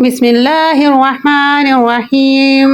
بسم الله الرحمن الرحيم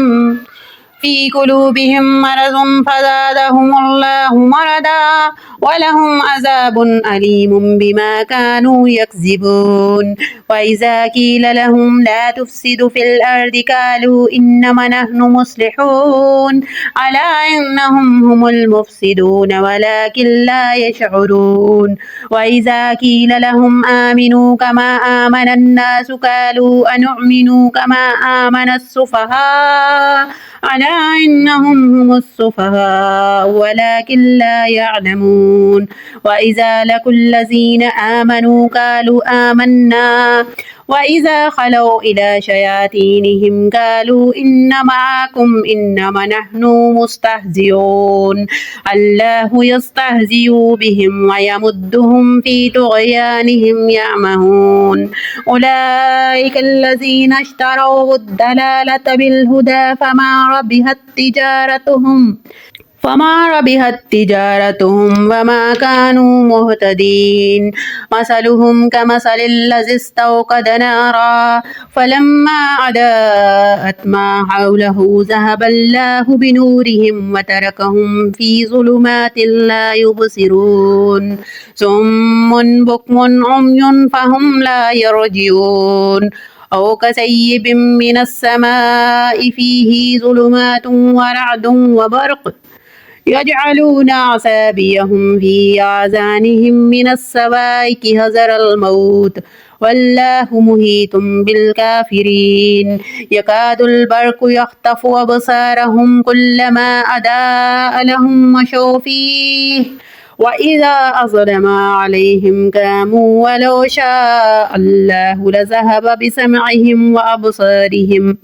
في قلوبهم مرض فزادهم الله مرضا ولهم عذاب أليم بما كانوا يكذبون وإذا قيل لهم لا تفسدوا في الأرض قالوا إنما نحن مصلحون ألا إنهم هم المفسدون ولكن لا يشعرون وإذا قيل لهم آمنوا كما آمن الناس قالوا أنؤمن كما آمن السفهاء ألا إنهم هم السفهاء ولكن لا يعلمون وإذا لقوا الذين آمنوا قالوا آمنا وإذا خلوا إلى شياطينهم قالوا إن معكم إنما نحن مستهزئون الله يستهزئ بهم ويمدهم في طغيانهم يعمهون أولئك الذين اشتروا الضلالة بالهدى فما ربحت تجارتهم وما كانوا مهتدين مثلهم كمثل الذي استوقد نارا فلما أضاءت ما حوله ذهب الله بنورهم وتركهم في ظلمات لا يبصرون صم بكم عمي فهم لا يرجعون أو كسيب من السماء فيه ظلمات ورعد وبرق يجعلون أصابعهم في آذانهم من الصواعق حذر الموت والله محيط بالكافرين يكاد البرق يخطف أبصارهم كلما أضاء لهم مشوا فيه وإذا أظلم عليهم قاموا ولو شاء الله لذهب بسمعهم وأبصارهم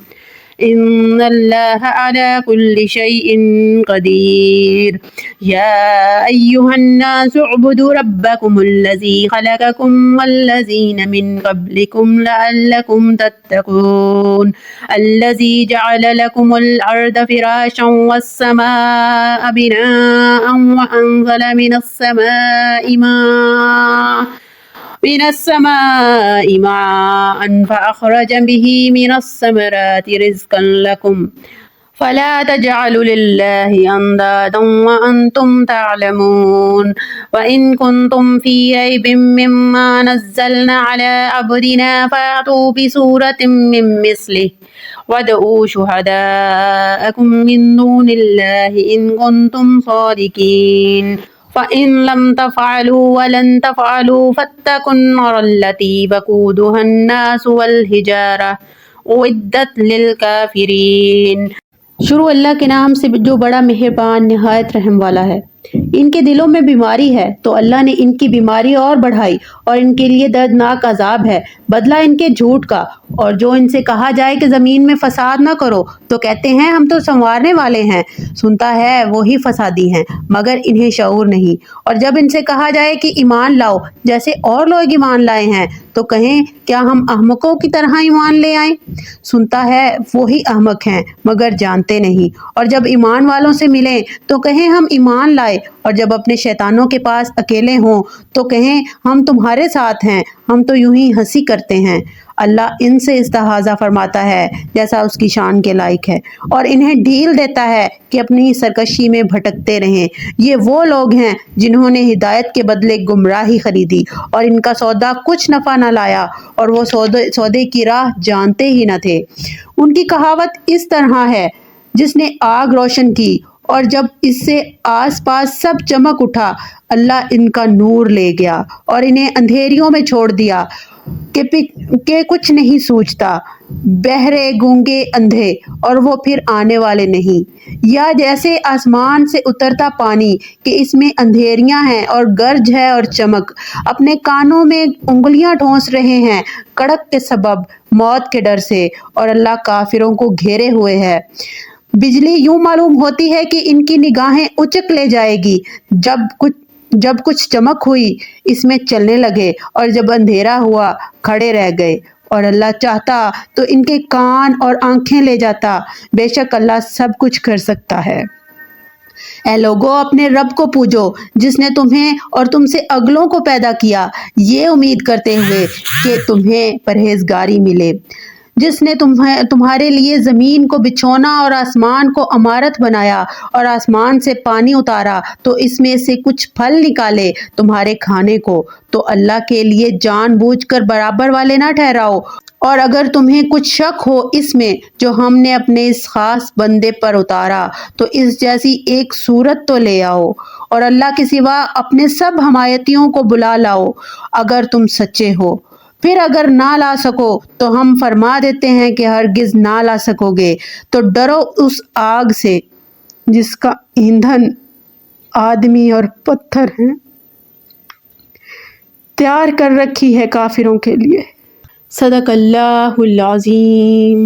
إن الله على كل شيء قدير يا أيها الناس اعبدوا ربكم الذي خلقكم والذين من قبلكم لعلكم تتقون الذي جعل لكم الأرض فراشا والسماء بناء وأنزل من السماء ماء فأخرج به من الثمرات رزقا لكم فلا تجعلوا لله أندادا وأنتم تعلمون وإن كنتم في ريب مما نزلنا على عبدنا فأتوا بسورة من مثله وادعوا شهداءكم من دون الله إن كنتم صادقين فإن لم تفعلوا ولن تفعلوا فاتقوا النار التي وقودها الناس والحجارة أعدت للكافرين۔ شروع اللہ کے نام سے جو بڑا مہربان نہایت رحم والا ہے۔ ان کے دلوں میں بیماری ہے تو اللہ نے ان کی بیماری اور بڑھائی اور ان کے لیے دردناک عذاب ہے بدلہ ان کے جھوٹ کا۔ اور جو ان سے کہا جائے کہ زمین میں فساد نہ کرو تو کہتے ہیں ہم تو سنوارنے والے ہیں، سنتا ہے وہی فسادی ہیں مگر انہیں شعور نہیں۔ اور جب ان سے کہا جائے کہ ایمان لاؤ جیسے اور لوگ ایمان لائے ہیں تو کہیں کیا ہم احمقوں کی طرح ایمان لے آئیں؟ سنتا ہے وہی احمق ہیں مگر جانتے نہیں۔ اور جب ایمان والوں سے ملیں تو کہیں ہم ایمان لائے، اور جب اپنے شیطانوں کے پاس اکیلے ہوں تو کہیں ہم تمہارے ساتھ ہیں، ہم تو یوں ہی ہنسی کرتے ہیں۔ اللہ ان سے استہزاء فرماتا ہے جیسا اس کی شان کے لائق ہے، اور انہیں ڈھیل دیتا ہے کہ اپنی سرکشی میں بھٹکتے رہیں۔ یہ وہ لوگ ہیں جنہوں نے ہدایت کے بدلے گمراہی خریدی اور ان کا سودا کچھ نفع نہ لایا، اور وہ سودے کی راہ جانتے ہی نہ تھے۔ ان کی کہاوت اس طرح ہے، جس نے آگ روشن کی اور جب اس سے آس پاس سب چمک اٹھا، اللہ ان کا نور لے گیا اور انہیں اندھیریوں میں چھوڑ دیا کہ کچھ نہیں سوچتا، بہرے گونگے اندھے اور وہ پھر آنے والے نہیں۔ یا جیسے آسمان سے اترتا پانی کہ اس میں اندھیریاں ہیں اور گرج ہے اور چمک، اپنے کانوں میں انگلیاں ٹھونس رہے ہیں کڑک کے سبب موت کے ڈر سے، اور اللہ کافروں کو گھیرے ہوئے ہے۔ بجلی یوں معلوم ہوتی ہے کہ ان کی نگاہیں اچک لے جائے گی، جب کچھ چمک ہوئی اس میں چلنے لگے، اور جب اندھیرا ہوا کھڑے رہ گئے، اور اللہ چاہتا تو ان کے کان اور آنکھیں لے جاتا، بے شک اللہ سب کچھ کر سکتا ہے۔ اے لوگو اپنے رب کو پوجو جس نے تمہیں اور تم سے اگلوں کو پیدا کیا، یہ امید کرتے ہوئے کہ تمہیں پرہیزگاری ملے۔ جس نے تمہارے لیے زمین کو بچھونا اور آسمان کو عمارت بنایا اور آسمان سے پانی اتارا تو اس میں سے کچھ پھل نکالے تمہارے کھانے کو، تو اللہ کے لیے جان بوجھ کر برابر والے نہ ٹھہراؤ۔ اور اگر تمہیں کچھ شک ہو اس میں جو ہم نے اپنے اس خاص بندے پر اتارا تو اس جیسی ایک صورت تو لے آؤ اور اللہ کے سوا اپنے سب حمایتیوں کو بلا لاؤ اگر تم سچے ہو۔ پھر اگر نہ لا سکو تو ہم فرما دیتے ہیں کہ ہرگز نہ لا سکو گے، تو ڈرو اس آگ سے جس کا ایندھن آدمی اور پتھر ہیں، تیار کر رکھی ہے کافروں کے لیے۔ صدق اللہ العظیم۔